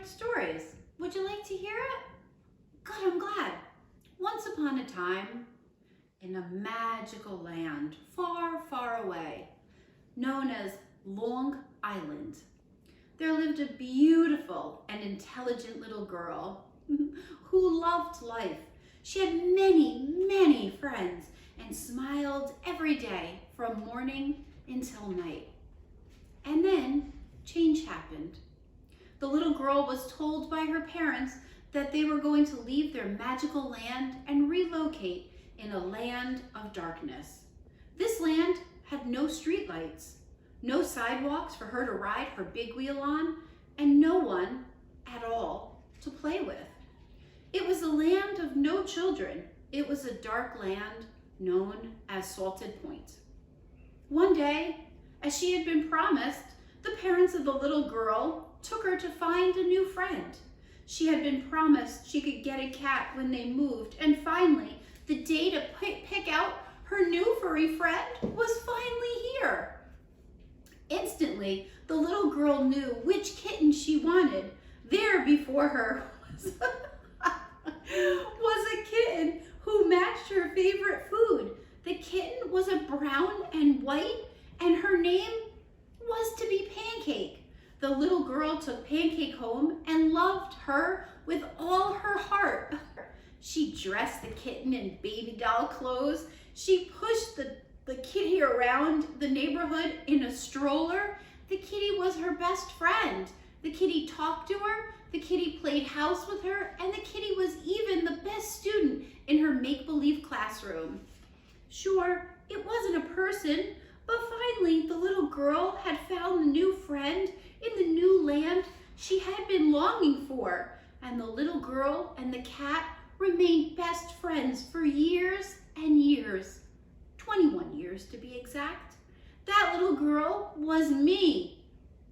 favorite stories. Would you like to hear it? Good, I'm glad. Once upon a time, in a magical land far, far away, known as Long Island, there lived a beautiful and intelligent little girl who loved life. She had many, many friends and smiled every day from morning until night. And then change happened. The little girl was told by her parents that they were going to leave their magical land and relocate in a land of darkness. This land had no streetlights, no sidewalks for her to ride her big wheel on, and no one at all to play with. It was a land of no children. It was a dark land known as Salted Point. One day, as she had been promised, the parents of the little girl took her to find a new friend. She had been promised she could get a cat when they moved, and finally, the day to pick out her new furry friend was finally here. Instantly, the little girl knew which kitten she wanted. There before her was a kitten who matched her favorite food. The kitten was a brown and white, and her name was to be Pancake. The little girl took Pancake home and loved her with all her heart. She dressed the kitten in baby doll clothes. She pushed the kitty around the neighborhood in a stroller. The kitty was her best friend. The kitty talked to her. The kitty played house with her. And the kitty was even the best student in her make-believe classroom. Sure, it wasn't a person, but finally the little girl had found the new friend in the new land she had been longing for. And the little girl and the cat remained best friends for years and years. 21 years to be exact. That little girl was me.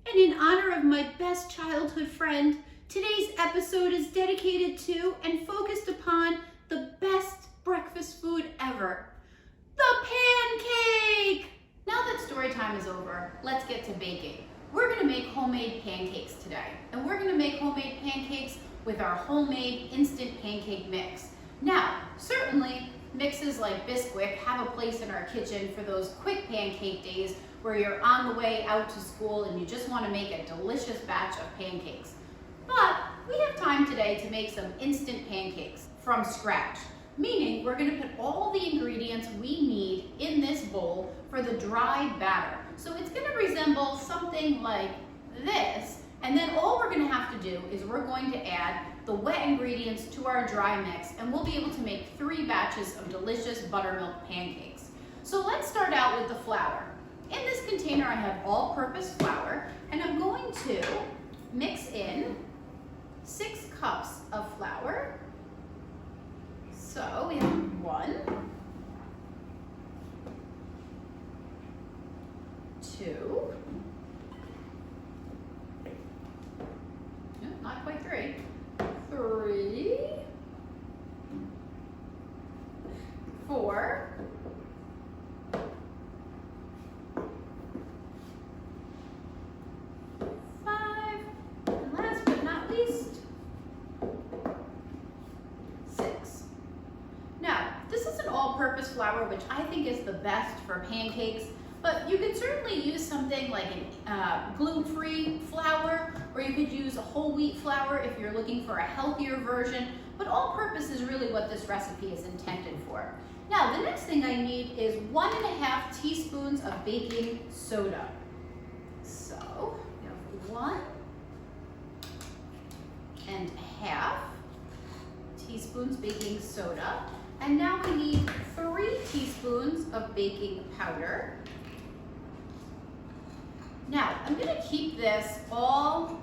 And in honor of my best childhood friend, today's episode is dedicated to and focused upon the best breakfast food ever, the pancake! Now that story time is over, let's get to baking. We're gonna make homemade pancakes today, and we're gonna make homemade pancakes with our homemade instant pancake mix. Now, certainly mixes like Bisquick have a place in our kitchen for those quick pancake days where you're on the way out to school and you just want to make a delicious batch of pancakes. But we have time today to make some instant pancakes from scratch, meaning we're going to put all the ingredients we need in this bowl for the dry batter. So it's going to resemble something like this, and then all we're going to have to do is we're going to add the wet ingredients to our dry mix, and we'll be able to make 3 batches of delicious buttermilk pancakes. So let's start out with the flour. In this container I have all-purpose flour, and I'm going to mix in 6 cups of flour. So we have 1, 2, not quite 3, 3, 4, 5, and last but not least, 6. Now, this is an all-purpose flour, which I think is the best for pancakes, but you could certainly use something like a gluten-free flour, or you could use a whole wheat flour if you're looking for a healthier version, but all-purpose is really what this recipe is intended for. Now, the next thing I need is 1½ teaspoons of baking soda. So, we have 1½ teaspoons baking soda, and now we need 3 teaspoons of baking powder. Now, I'm going to keep this all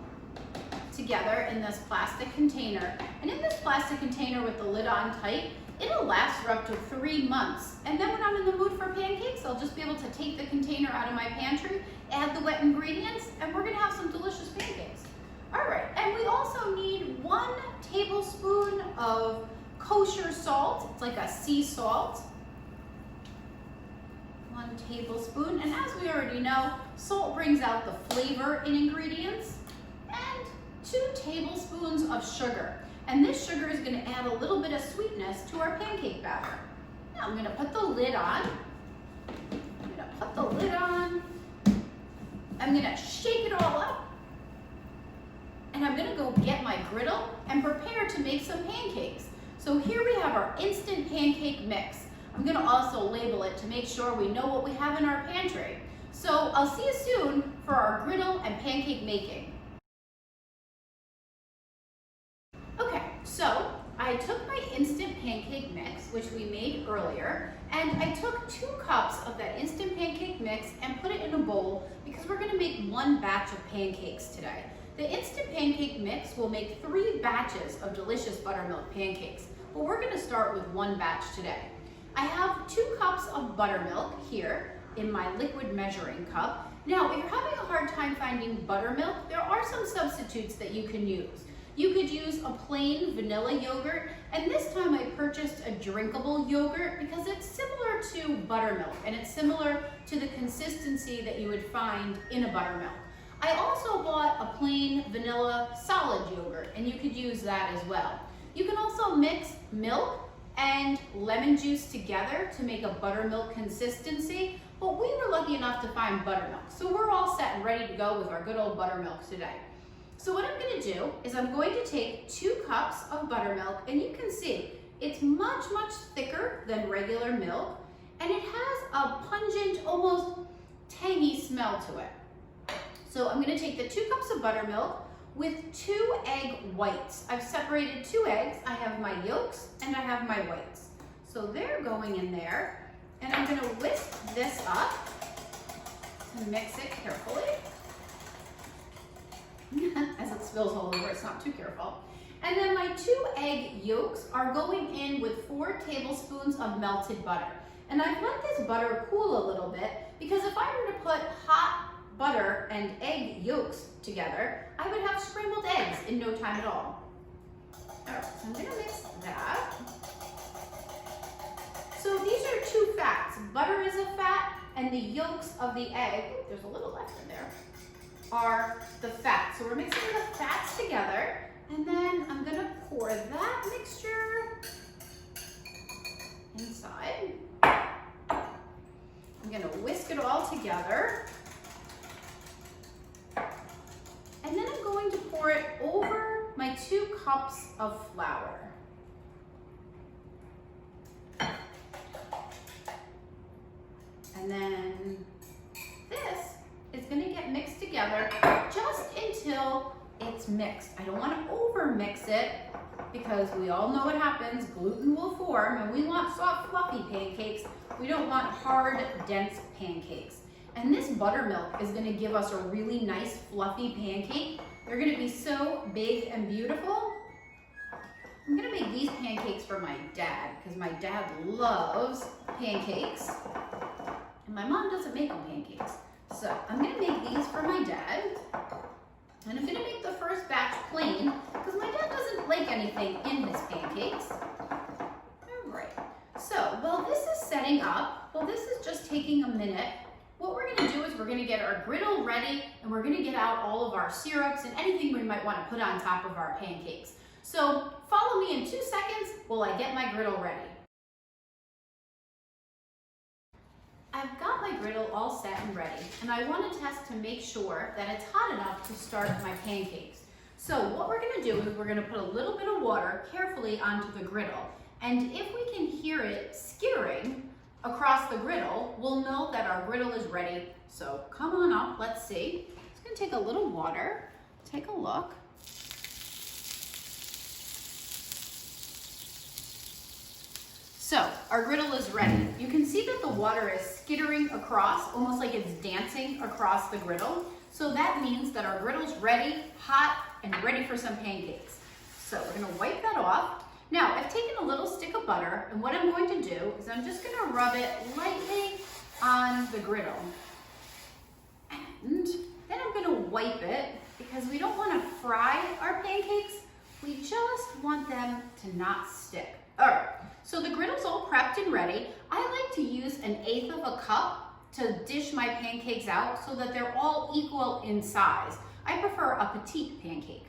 together in this plastic container. And in this plastic container with the lid on tight, it'll last for up to 3 months. And then when I'm in the mood for pancakes, I'll just be able to take the container out of my pantry, add the wet ingredients, and we're going to have some delicious pancakes. All right, and we also need 1 tablespoon of kosher salt. It's like a sea salt. 1 tablespoon, and as we already know, salt brings out the flavor in ingredients. And 2 tablespoons of sugar. And this sugar is going to add a little bit of sweetness to our pancake batter. Now I'm going to put the lid on. I'm going to shake it all up. And I'm going to go get my griddle and prepare to make some pancakes. So here we have our instant pancake mix. I'm going to also label it to make sure we know what we have in our pantry. So I'll see you soon for our griddle and pancake making. Okay, so I took my instant pancake mix, which we made earlier, and I took 2 cups of that instant pancake mix and put it in a bowl because we're going to make 1 batch of pancakes today. The instant pancake mix will make 3 batches of delicious buttermilk pancakes, but we're going to start with 1 batch today. I have 2 cups of buttermilk here in my liquid measuring cup. Now, if you're having a hard time finding buttermilk, there are some substitutes that you can use. You could use a plain vanilla yogurt, and this time I purchased a drinkable yogurt because it's similar to buttermilk and it's similar to the consistency that you would find in a buttermilk. I also bought a plain vanilla solid yogurt, and you could use that as well. You can also mix milk and lemon juice together to make a buttermilk consistency, but we were lucky enough to find buttermilk. So we're all set and ready to go with our good old buttermilk today. So what I'm going to do is I'm going to take 2 cups of buttermilk, and you can see it's much, much thicker than regular milk, and it has a pungent, almost tangy smell to it. So I'm going to take the 2 cups of buttermilk with 2 egg whites. I've separated 2 eggs. I have my yolks and I have my whites. So they're going in there, and I'm going to whisk this up to mix it carefully. As it spills all over, it's not too careful. And then my 2 egg yolks are going in with 4 tablespoons of melted butter. And I've let this butter cool a little bit because if I were to put hot butter and egg yolks together, I would have scrambled eggs in no time at all. All right, so I'm gonna mix that. So these are 2 fats. Butter is a fat, and the yolks of the egg, there's a little left in there, are the fats. So we're mixing the fats together, and then I'm gonna pour that mixture inside. I'm gonna whisk it all together. And then I'm going to pour it over my 2 cups of flour. And then this is going to get mixed together just until it's mixed. I don't want to over mix it because we all know what happens. Gluten will form, and we want soft, fluffy pancakes. We don't want hard, dense pancakes. And this buttermilk is going to give us a really nice, fluffy pancake. They're going to be so big and beautiful. I'm going to make these pancakes for my dad because my dad loves pancakes. And my mom doesn't make them pancakes. So I'm going to make these for my dad. And I'm going to make the first batch plain because my dad doesn't like anything in his pancakes. All right. So while this is setting up, while this is just taking a minute, what we're going to do is we're going to get our griddle ready, and we're going to get out all of our syrups and anything we might want to put on top of our pancakes. So follow me in 2 seconds while I get my griddle ready. I've got my griddle all set and ready, and I want to test to make sure that it's hot enough to start my pancakes. So what we're going to do is we're going to put a little bit of water carefully onto the griddle, and if we can hear it skittering across the griddle, we'll know that our griddle is ready. So come on up, let's see. It's going to take a little water. Take a look. So our griddle is ready. You can see that the water is skittering across, almost like it's dancing across the griddle. So that means that our griddle's ready, hot, and ready for some pancakes. So we're gonna wipe that off. Now, I've taken a little stick of butter, and what I'm going to do is I'm just gonna rub it lightly on the griddle. And then I'm gonna wipe it because we don't wanna fry our pancakes. We just want them to not stick. All right, so the griddle's all prepped and ready. I like to use 1/8 of a cup to dish my pancakes out so that they're all equal in size. I prefer a petite pancake.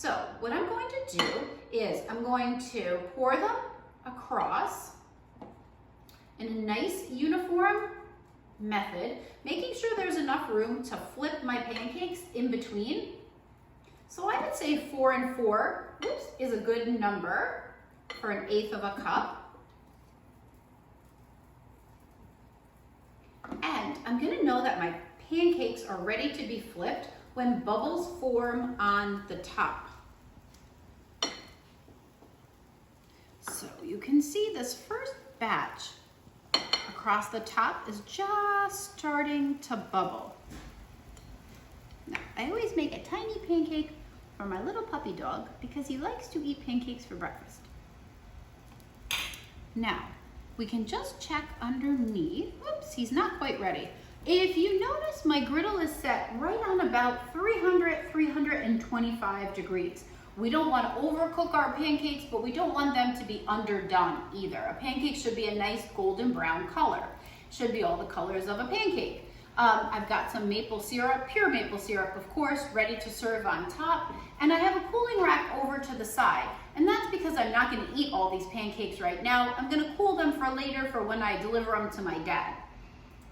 So what I'm going to do is I'm going to pour them across in a nice uniform method, making sure there's enough room to flip my pancakes in between. So I would say 4 and 4, oops, is a good number for 1/8 of a cup. And I'm gonna know that my pancakes are ready to be flipped when bubbles form on the top. So you can see this first batch across the top is just starting to bubble. Now, I always make a tiny pancake for my little puppy dog because he likes to eat pancakes for breakfast. Now, we can just check underneath. Whoops, he's not quite ready. If you notice, my griddle is set right on about 325 degrees. We don't want to overcook our pancakes, but we don't want them to be underdone either. A pancake should be a nice golden brown color. Should be all the colors of a pancake. I've got some maple syrup, pure maple syrup, of course, ready to serve on top. And I have a cooling rack over to the side. And that's because I'm not going to eat all these pancakes right now. I'm going to cool them for later for when I deliver them to my dad.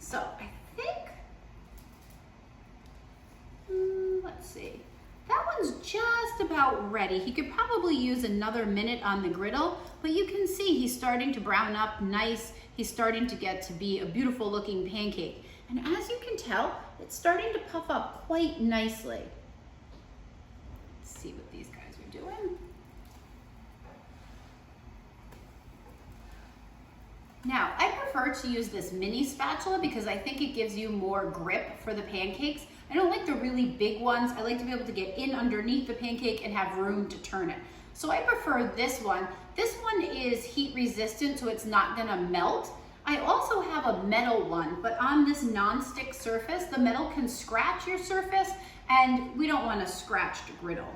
So I think, let's see. That one's just about ready. He could probably use another minute on the griddle, but you can see he's starting to brown up nice. He's starting to get to be a beautiful looking pancake. And as you can tell, it's starting to puff up quite nicely. Let's see what these guys are doing. Now, I prefer to use this mini spatula because I think it gives you more grip for the pancakes. I don't like the really big ones. I like to be able to get in underneath the pancake and have room to turn it. So I prefer this one. This one is heat resistant, so it's not gonna melt. I also have a metal one, but on this non-stick surface, the metal can scratch your surface, and we don't want to scratch the griddle.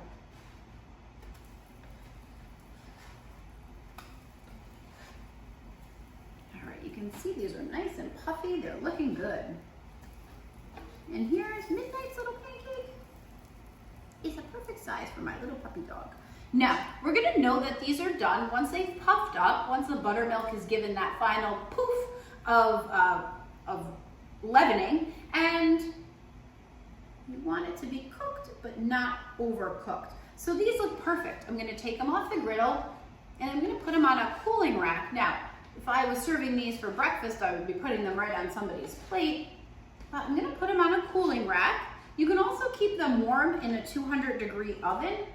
All right, you can see these are nice and puffy. They're looking good. And here's Midnight's little pancake. It's a perfect size for my little puppy dog. Now, we're gonna know that these are done once they've puffed up, once the buttermilk is given that final poof of leavening, and you want it to be cooked, but not overcooked. So these look perfect. I'm gonna take them off the griddle, and I'm gonna put them on a cooling rack. Now, if I was serving these for breakfast, I would be putting them right on somebody's plate, but I'm gonna put them on a cooling rack. You can also keep them warm in a 200-degree oven.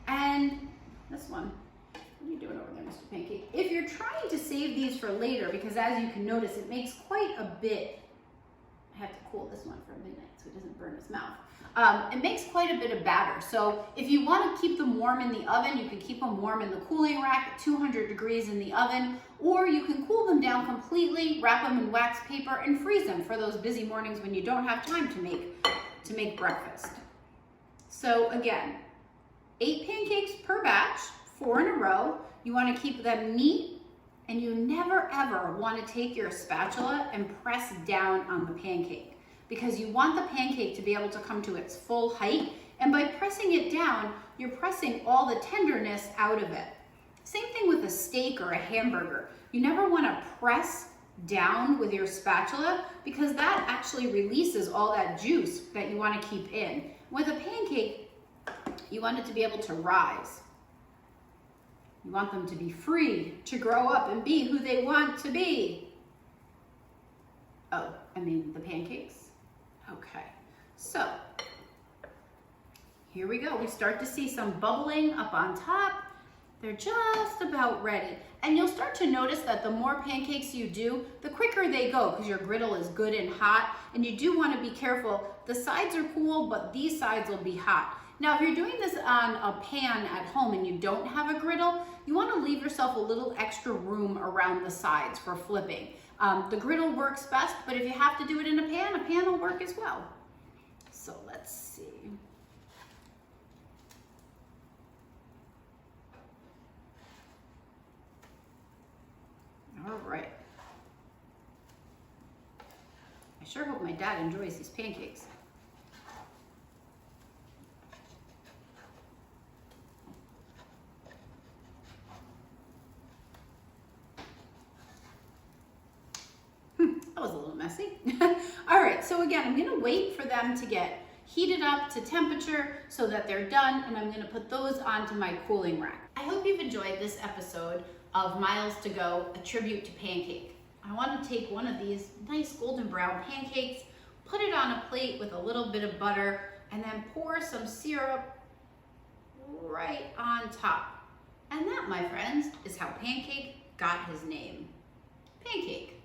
And this one, what are you doing over there, Mr. Pancake? If you're trying to save these for later, because as you can notice, it makes quite a bit. I have to cool this one for midnight so it doesn't burn his mouth. It makes quite a bit of batter. So if you want to keep them warm in the oven, you can keep them warm in the cooling rack at 200 degrees in the oven, or you can cool them down completely, wrap them in wax paper, and freeze them for those busy mornings when you don't have time to make breakfast. So again, 8 pancakes per batch, 4 in a row. You want to keep them neat, and you never ever want to take your spatula and press down on the pancake, because you want the pancake to be able to come to its full height, and by pressing it down, you're pressing all the tenderness out of it. Same thing with a steak or a hamburger. You never want to press down with your spatula because that actually releases all that juice that you want to keep in. With a pancake, you want it to be able to rise. You want them to be free to grow up and be who they want to be. Oh, I mean the pancakes. Okay, so here we go. We start to see some bubbling up on top. They're just about ready. And you'll start to notice that the more pancakes you do, the quicker they go because your griddle is good and hot. And you do want to be careful. The sides are cool, but these sides will be hot. Now, if you're doing this on a pan at home and you don't have a griddle, you want to leave yourself a little extra room around the sides for flipping. The griddle works best, but if you have to do it in a pan will work as well. So let's see. All right. I sure hope my dad enjoys these pancakes. That was a little messy. All right, so again, I'm gonna wait for them to get heated up to temperature so that they're done, and I'm gonna put those onto my cooling rack. I hope you've enjoyed this episode of Miles to Go, a tribute to pancake. I wanna take one of these nice golden brown pancakes, put it on a plate with a little bit of butter, and then pour some syrup right on top. And that, my friends, is how pancake got his name. Pancake.